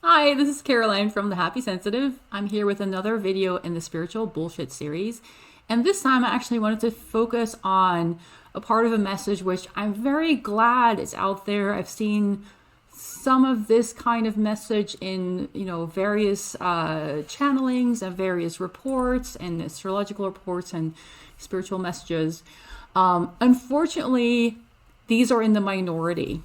Hi, this is Caroline from The Happy Sensitive. I'm here with another video in the Spiritual Bullshit series. And this time I actually wanted to focus on a part of a message which I'm very glad is out there. I've seen some of this kind of message in, various channelings and various reports and astrological reports and spiritual messages. Unfortunately, these are in the minority.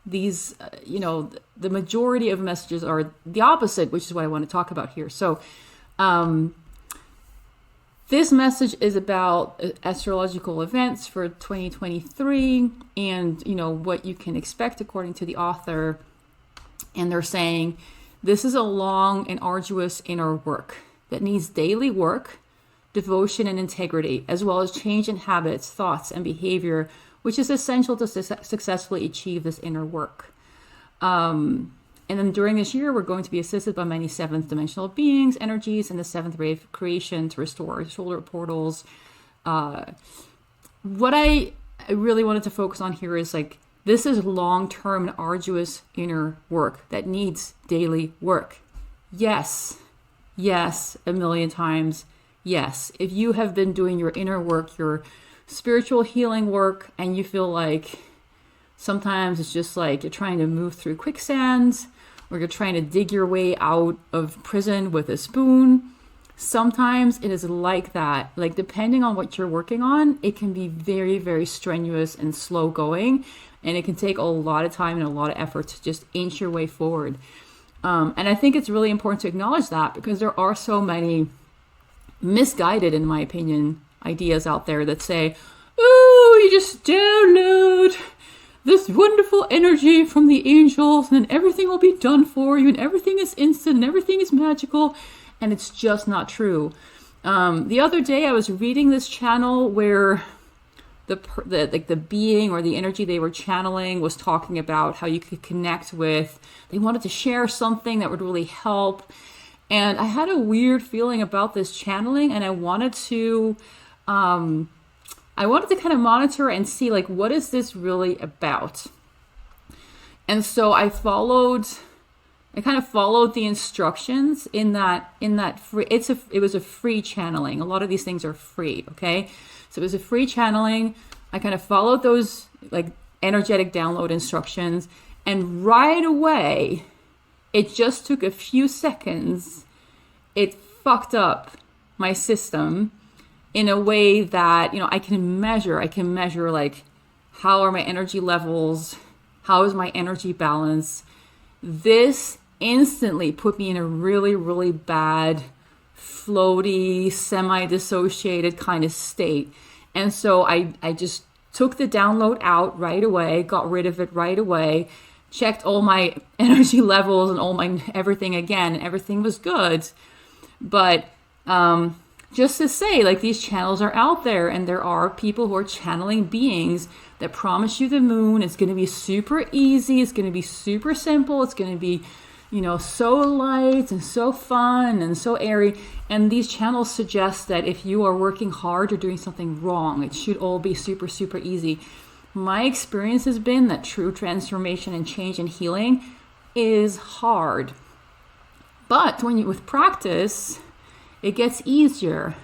These, the majority of messages are the opposite, which is what I want to talk about here. So, this message is about astrological events for 2023 and, what you can expect according to the author. And they're saying this is a long and arduous inner work that needs daily work, devotion, and integrity, as well as change in habits, thoughts, and behavior, which is essential to successfully achieve this inner work. And then during this year, we're going to be assisted by many seventh dimensional beings, energies, and the seventh ray of creation to restore our solar portals. What I really wanted to focus on here is this is long-term and arduous inner work that needs daily work. Yes, a million times. Yes, if you have been doing your inner work, your spiritual healing work, and you feel like sometimes it's just like you're trying to move through quicksand or you're trying to dig your way out of prison with a spoon. Sometimes it is like that. Depending on what you're working on, it can be very, very strenuous and slow going, and it can take a lot of time and a lot of effort to just inch your way forward. And I think it's really important to acknowledge that because there are so many misguided, in my opinion, ideas out there that say, oh, you just download this wonderful energy from the angels and then everything will be done for you and everything is instant and everything is magical. And it's just not true. The other day I was reading this channel where the being or the energy they were channeling was talking about how you could connect with, they wanted to share something that would really help. And I had a weird feeling about this channeling, and I wanted to kind of monitor and see what is this really about. And so I kind of followed the instructions in that free. It was a free channeling. A lot of these things are free. Okay, so it was a free channeling. I kind of followed those energetic download instructions, and right away, it just took a few seconds. It fucked up my system in a way that, I can measure how are my energy levels? How is my energy balance? This instantly put me in a really, really bad, floaty, semi-dissociated kind of state. And so I just took the download out right away, got rid of it right away, checked all my energy levels and all my everything again, and everything was good. But just to say, these channels are out there, and there are people who are channeling beings that promise you the moon. It's going to be super easy. It's going to be super simple. It's going to be, so light and so fun and so airy. And these channels suggest that if you are working hard, you're doing something wrong. It should all be super, super easy. My experience has been that true transformation and change and healing is hard. But with practice, it gets easier.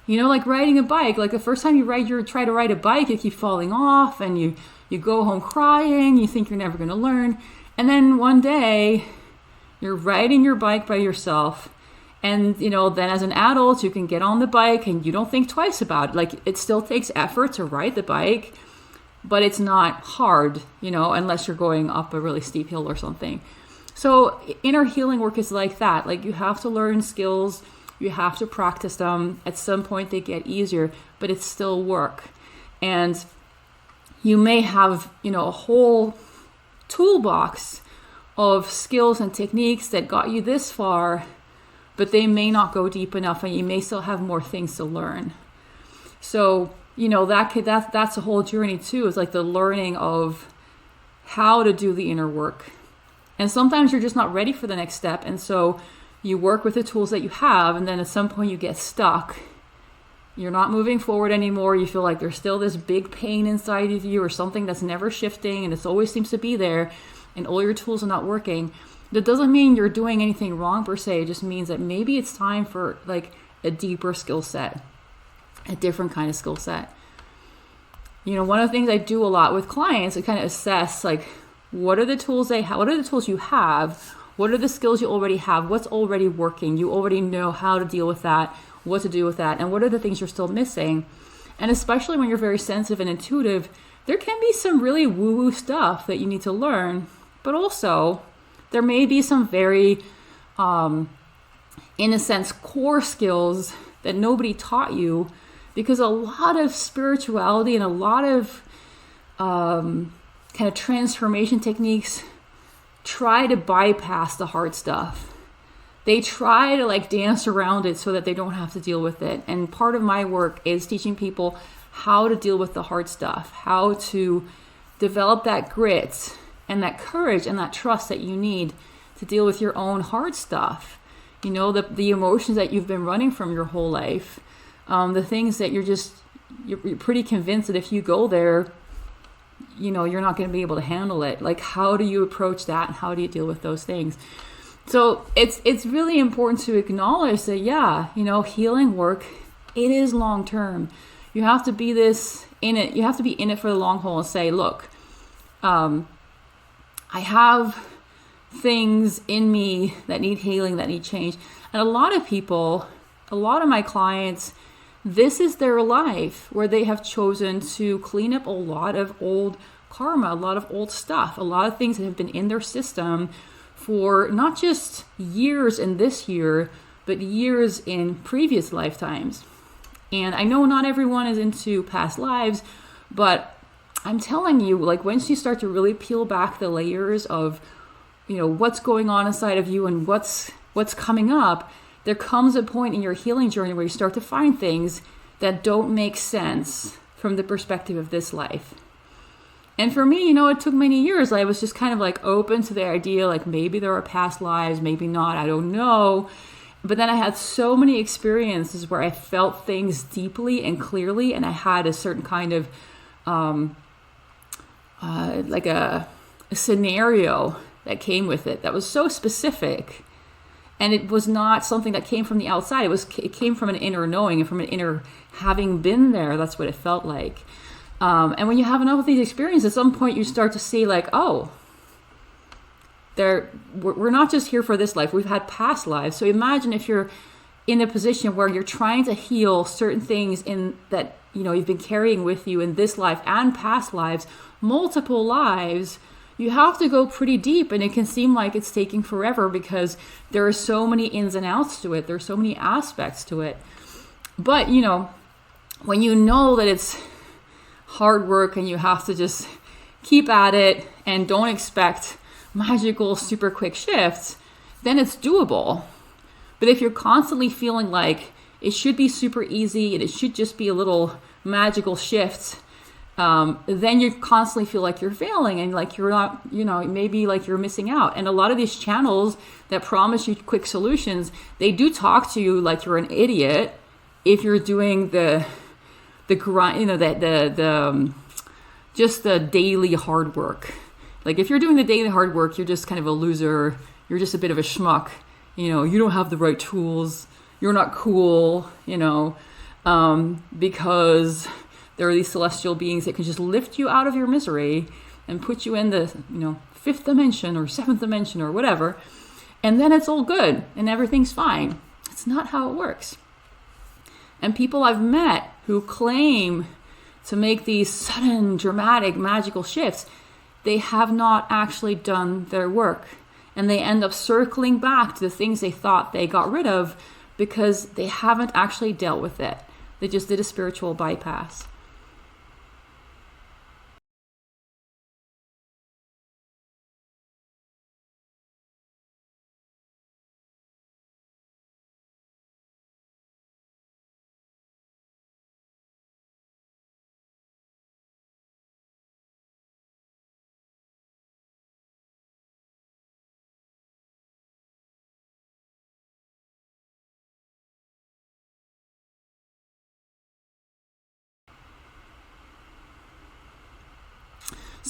Like riding a bike. The first time you try to ride a bike, you keep falling off and you go home crying. You think you're never going to learn. And then one day, you're riding your bike by yourself. And, then as an adult, you can get on the bike and you don't think twice about it. It still takes effort to ride the bike, but it's not hard, unless you're going up a really steep hill or something. So inner healing work is like that. You have to learn skills. You have to practice them. At some point they get easier, but it's still work. And you may have, a whole toolbox of skills and techniques that got you this far, but they may not go deep enough and you may still have more things to learn. So, that's a whole journey too. It's the learning of how to do the inner work. And sometimes you're just not ready for the next step. And so you work with the tools that you have, and then at some point you get stuck. You're not moving forward anymore. You feel like there's still this big pain inside of you or something that's never shifting and it always seems to be there, and all your tools are not working. That doesn't mean you're doing anything wrong per se. It just means that maybe it's time for like a deeper skill set, a different kind of skill set. One of the things I do a lot with clients, I kind of assess like, what are the tools they have? What are the tools you have? What are the skills you already have? What's already working? You already know how to deal with that, what to do with that, and what are the things you're still missing? And especially when you're very sensitive and intuitive, there can be some really woo-woo stuff that you need to learn, but also there may be some very, in a sense, core skills that nobody taught you, because a lot of spirituality and a lot of kind of transformation techniques try to bypass the hard stuff. They try to like dance around it so that they don't have to deal with it. And part of my work is teaching people how to deal with the hard stuff, how to develop that grit and that courage and that trust that you need to deal with your own hard stuff. The emotions that you've been running from your whole life, the things that you're pretty convinced that if you go there, you're not going to be able to handle it. Like, how do you approach that? And how do you deal with those things? So it's really important to acknowledge that, healing work, it is long term. You have to be in it. You have to be in it for the long haul and say, look, I have things in me that need healing, that need change. And a lot of my clients, this is their life where they have chosen to clean up a lot of old karma, a lot of old stuff, a lot of things that have been in their system for not just years in this year, but years in previous lifetimes. And I know not everyone is into past lives, but I'm telling you, like, once you start to really peel back the layers of, what's going on inside of you and what's coming up, there comes a point in your healing journey where you start to find things that don't make sense from the perspective of this life. And for me, it took many years. I was just kind of like open to the idea, like maybe there are past lives, maybe not, I don't know. But then I had so many experiences where I felt things deeply and clearly, and I had a certain kind of like a scenario that came with it that was so specific. And it was not something that came from the outside. It came from an inner knowing and from an inner having been there. That's what it felt like. And when you have enough of these experiences, at some point you start to see like, oh, we're not just here for this life. We've had past lives. So imagine if you're in a position where you're trying to heal certain things in that you've been carrying with you in this life and past lives, multiple lives. You have to go pretty deep, and it can seem like it's taking forever because there are so many ins and outs to it. There's so many aspects to it. But, when you know that it's hard work and you have to just keep at it and don't expect magical, super quick shifts, then it's doable. But if you're constantly feeling like it should be super easy and it should just be a little magical shift, then you constantly feel like you're failing and like you're not, maybe like you're missing out. And a lot of these channels that promise you quick solutions, they do talk to you like you're an idiot if you're doing the grind, just the daily hard work. Like if you're doing the daily hard work, you're just kind of a loser. You're just a bit of a schmuck. You don't have the right tools. You're not cool, because there are these celestial beings that can just lift you out of your misery and put you in the, fifth dimension or seventh dimension or whatever. And then it's all good and everything's fine. It's not how it works. And people I've met who claim to make these sudden, dramatic, magical shifts, they have not actually done their work. And they end up circling back to the things they thought they got rid of because they haven't actually dealt with it. They just did a spiritual bypass.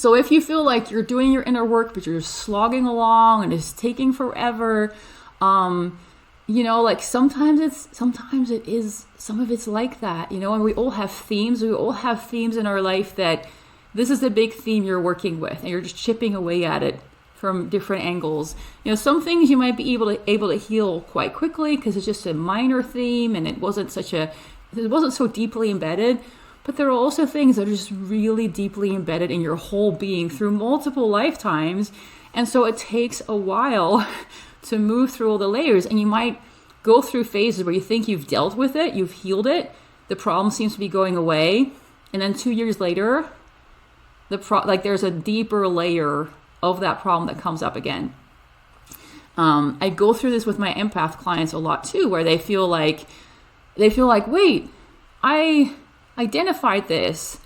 So if you feel like you're doing your inner work, but you're slogging along and it's taking forever, like sometimes it is, some of it's like that, and we all have themes. We all have themes in our life that this is the big theme you're working with, and you're just chipping away at it from different angles. Some things you might be able to heal quite quickly because it's just a minor theme and it wasn't so deeply embedded. But there are also things that are just really deeply embedded in your whole being through multiple lifetimes. And so it takes a while to move through all the layers. And you might go through phases where you think you've dealt with it, you've healed it, the problem seems to be going away. And then 2 years later, there's a deeper layer of that problem that comes up again. I go through this with my empath clients a lot too, where they feel like, wait, I identified this,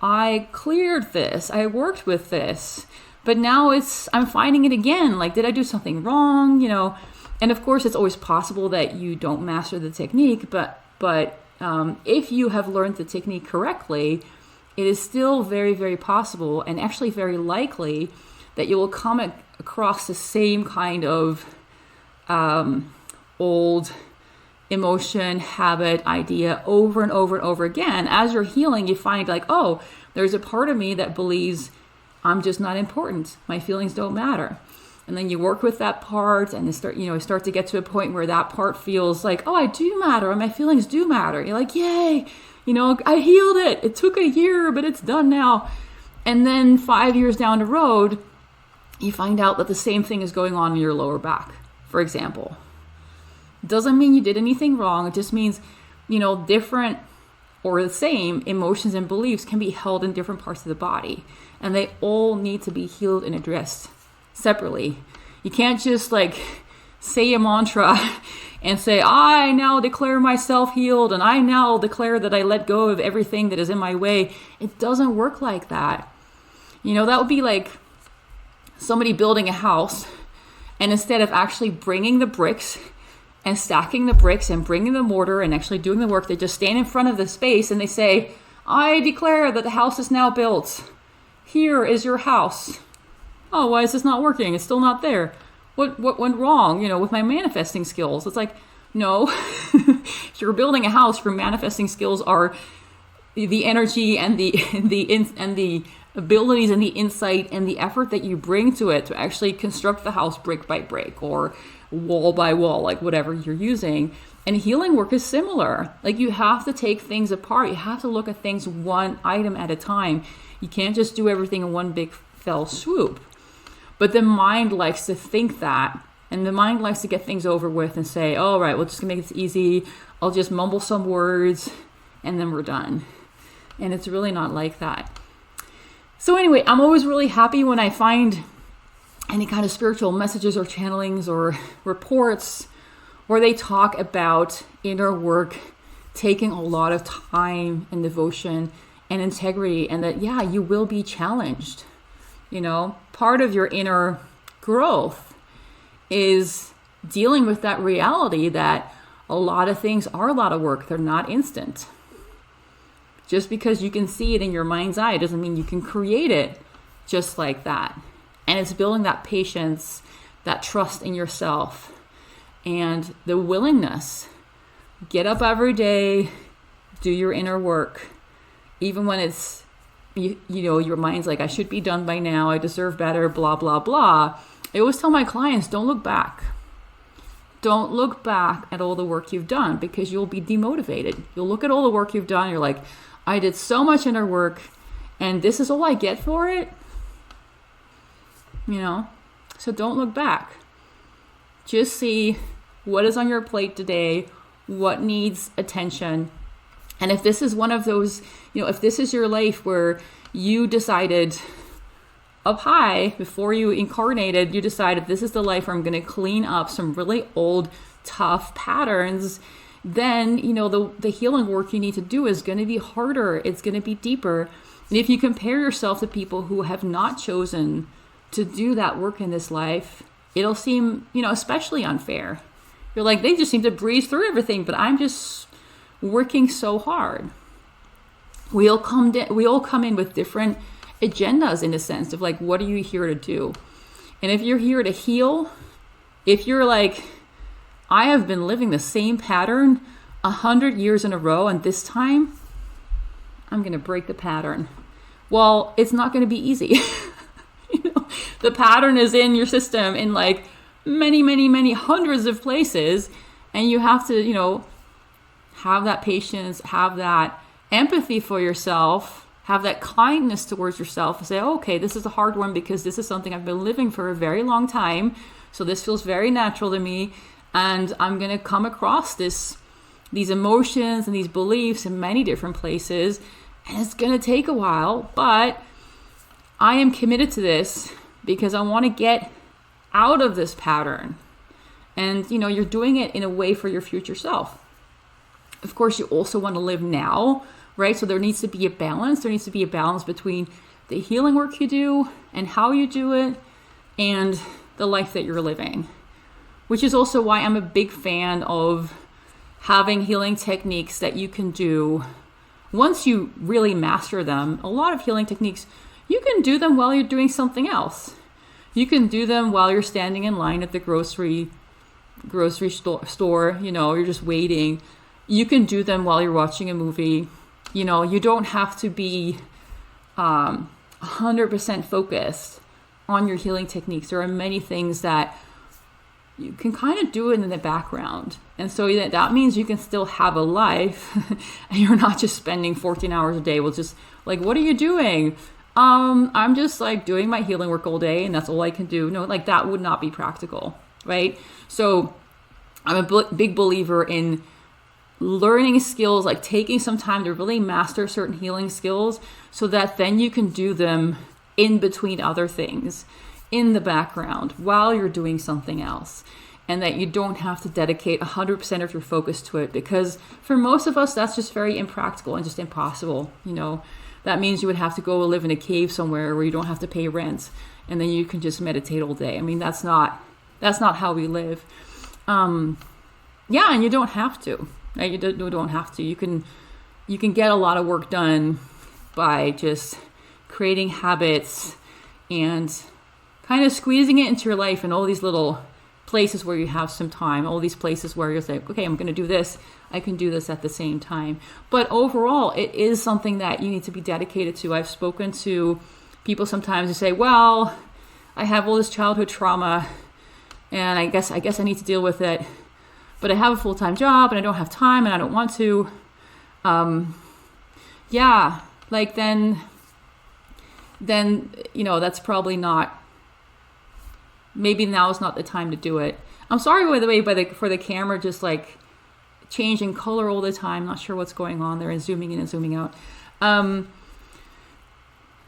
I cleared this, I worked with this, but now I'm finding it again. Like, did I do something wrong? And of course, it's always possible that you don't master the technique, but if you have learned the technique correctly, it is still very, very possible and actually very likely that you will come across the same kind of old emotion, habit, idea over and over and over again. As you're healing, you find like, oh, there's a part of me that believes I'm just not important. My feelings don't matter. And then you work with that part and start to get to a point where that part feels like, oh, I do matter and my feelings do matter. You're like, yay, I healed it. It took a year, but it's done now. And then 5 years down the road, you find out that the same thing is going on in your lower back, for example. Doesn't mean you did anything wrong. It just means, different or the same emotions and beliefs can be held in different parts of the body. And they all need to be healed and addressed separately. You can't just say a mantra and say, I now declare myself healed and I now declare that I let go of everything that is in my way. It doesn't work like that. That would be like somebody building a house, and instead of actually bringing the bricks and stacking the bricks and bringing the mortar and actually doing the work, they just stand in front of the space and they say, I declare that the house is now built. Here is your house. Oh, why is this not working? It's still not there. What went wrong, with my manifesting skills? It's like, no. If you're building a house, your manifesting skills are the energy and the abilities and the insight and the effort that you bring to it to actually construct the house brick by brick or wall by wall, like whatever you're using. And healing work is similar. Like, you have to take things apart. You have to look at things one item at a time. You can't just do everything in one big fell swoop. But the mind likes to think that, and the mind likes to get things over with and say, all right, we're just gonna make this easy. I'll just mumble some words and then we're done. And it's really not like that. So anyway, I'm always really happy when I find any kind of spiritual messages or channelings or reports where they talk about inner work taking a lot of time and devotion and integrity, and that, yeah, you will be challenged. Part of your inner growth is dealing with that reality that a lot of things are a lot of work. They're not instant. Just because you can see it in your mind's eye doesn't mean you can create it just like that. And it's building that patience, that trust in yourself, and the willingness. Get up every day, do your inner work, even when it's, your mind's like, I should be done by now, I deserve better, blah, blah, blah. I always tell my clients, don't look back. Don't look back at all the work you've done, because you'll be demotivated. You'll look at all the work you've done, you're like, I did so much inner work, and this is all I get for it. So don't look back. Just see what is on your plate today, what needs attention. And if this is one of those, if this is your life where you decided up high before you incarnated, you decided this is the life where I'm going to clean up some really old, tough patterns, then, the healing work you need to do is going to be harder. It's going to be deeper. And if you compare yourself to people who have not chosen to do that work in this life, it'll seem, especially unfair. You're like, they just seem to breeze through everything, but I'm just working so hard. We all come in with different agendas in a sense of like, what are you here to do? And if you're here to heal, if you're like, I have been living the same pattern 100 years in a row, and this time I'm going to break the pattern. Well, it's not going to be easy. The pattern is in your system in like many, many, many hundreds of places. And you have to, have that patience, have that empathy for yourself, have that kindness towards yourself and say, okay, this is a hard one because this is something I've been living for a very long time. So this feels very natural to me. And I'm going to come across these emotions and these beliefs in many different places. And it's going to take a while, but I am committed to this because I want to get out of this pattern. And, you're doing it in a way for your future self. Of course, you also want to live now, right? So there needs to be a balance. There needs to be a balance between the healing work you do and how you do it and the life that you're living, which is also why I'm a big fan of having healing techniques that you can do once you really master them. A lot of healing techniques, you can do them while you're doing something else. You can do them while you're standing in line at the grocery store, you're just waiting. You can do them while you're watching a movie. You don't have to be 100% focused on your healing techniques. There are many things that you can kind of do it in the background. And so that means you can still have a life and you're not just spending 14 hours a day with just like, what are you doing? I'm just like doing my healing work all day and that's all I can do. No, like that would not be practical, right? So I'm a big believer in learning skills, like taking some time to really master certain healing skills so that then you can do them in between other things in the background while you're doing something else, and that you don't have to dedicate 100% of your focus to it, because for most of us that's just very impractical and just impossible. That means you would have to go live in a cave somewhere where you don't have to pay rent and then you can just meditate all day. I mean, that's not how we live. And you don't have to. Right? You don't have to. You can get a lot of work done by just creating habits and kind of squeezing it into your life in all these little places where you have some time, all these places where you're like, okay, I'm going to do this. I can do this at the same time. But overall, it is something that you need to be dedicated to. I've spoken to people sometimes who say, well, I have all this childhood trauma and I guess I need to deal with it. But I have a full-time job and I don't have time and I don't want to. Then that's probably not, maybe now is not the time to do it. I'm sorry, by the way, for the camera just like changing color all the time. Not sure what's going on there and zooming in and zooming out. I'm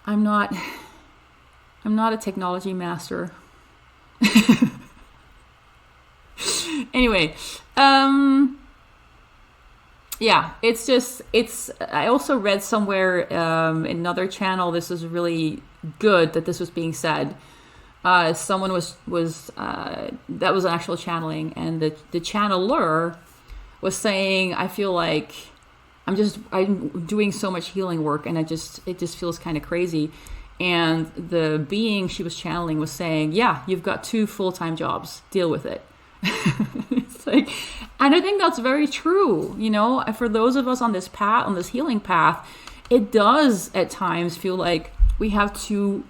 not a technology master. Anyway, I also read somewhere in another channel, this was really good that this was being said. Someone was that was an actual channeling, and the channeler was saying, I feel like I'm doing so much healing work and it just feels kind of crazy. And the being she was channeling was saying, yeah, you've got 2 full-time jobs, deal with it. It's like, and I think that's very true. For those of us on this path, on this healing path, it does at times feel like we have 2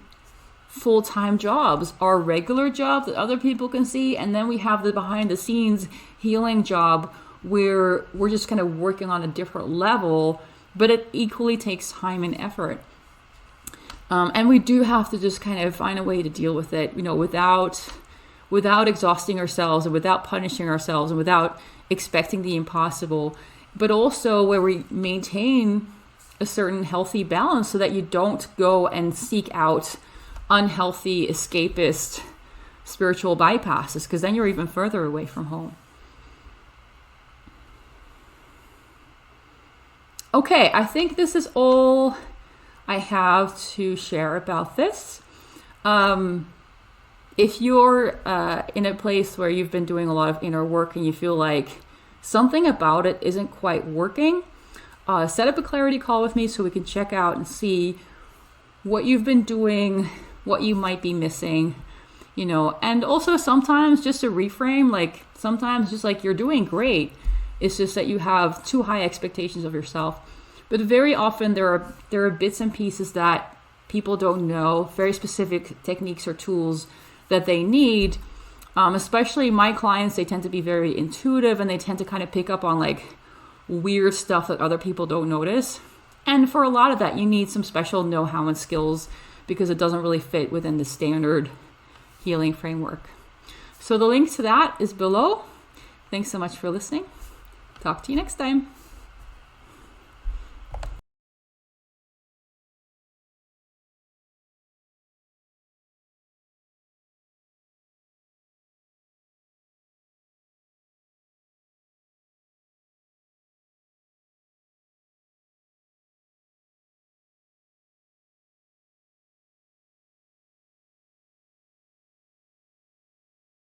full-time jobs, our regular job that other people can see, and then we have the behind the scenes healing job where we're just kind of working on a different level, but it equally takes time and effort. And we do have to just kind of find a way to deal with it, without exhausting ourselves and without punishing ourselves and without expecting the impossible, but also where we maintain a certain healthy balance so that you don't go and seek out unhealthy, escapist, spiritual bypasses, because then you're even further away from home. Okay, I think this is all I have to share about this. If you're in a place where you've been doing a lot of inner work and you feel like something about it isn't quite working, set up a clarity call with me so we can check out and see what you've been doing, what you might be missing, you know, and also sometimes just to reframe, like sometimes just like you're doing great. It's just that you have too high expectations of yourself. But very often there are bits and pieces that people don't know, very specific techniques or tools that they need. Especially my clients, they tend to be very intuitive and they tend to kind of pick up on like weird stuff that other people don't notice. And for a lot of that, you need some special know-how and skills because it doesn't really fit within the standard healing framework. So the link to that is below. Thanks so much for listening. Talk to you next time.